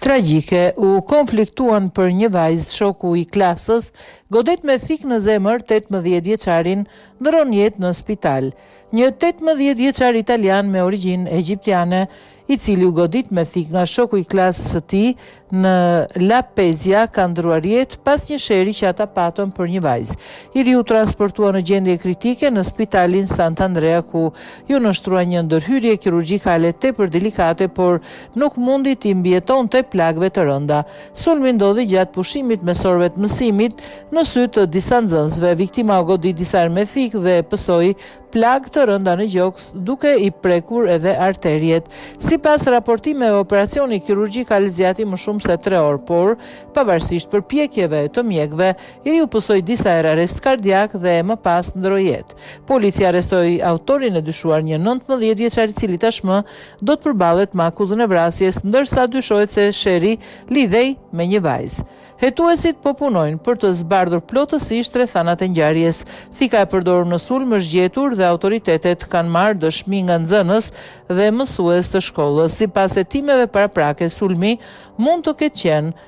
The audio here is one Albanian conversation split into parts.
Tragjike, u konfliktuan për një vajzë, shoku i klasës, godet me thik në zemër 18 vjeçarin, ndron jetë në spital. Një 18 vjeçar italian me origjinë egjiptiane, i cili u godit me thik nga shoku i klasës së tij në Lapezia, ka ndruar jetë pas një sheri që ata patën për një vajzë. I ri u transportua në gjendje kritike në spitalin Sant'Andrea, ku ju nështrua një ndërhyrje kirurgjikale tepër delikate, por nuk mundi t'i mbijetonte plagëve të rënda. Sulmi ndodhi gjatë pushimit mes orëve të mësimit në sy të disa nxënësve. Viktima u godit disa herë me thik dhe pësoi plagë të rënda në gjoks, duke i prekur edhe arteriet. Sipas raportimeve, operacioni kirurgjikal zgjati më shumë se 3 orë, por pavarësisht përpjekjeve të mjekëve, i riu pësoi disa herë arrest kardiak dhe më pas ndroi jetë. Policia arrestoi autorin e dyshuar, një 19 vjeçar, i cili tashmë do të përballet me akuzën e vrasjes, ndërsa dyshohet se sheri lidhej me një vajzë. Hetuesit po punojnë për të zbardhur plotësisht rrethanat e ngjarjes. Thika e përdorur në sulm është gjetur dhe autoritetet kanë marrë dëshmi nga nxënës dhe mësues të shkollës. Sipas hetimeve paraprake, sulmi mund të ketë qenë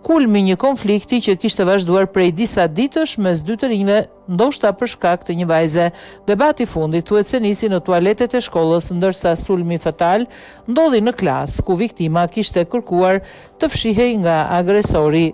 kulmi një konflikti që kishte vazhduar prej disa ditësh mes dy të rinjve, ndoshta për shkak të një vajze. Debati i fundit thuhet se nisi në tualetet e shkollës, ndërsa sulmi fatal ndodhi në klasë, ku viktima kishte kërkuar të fshihej nga agresori.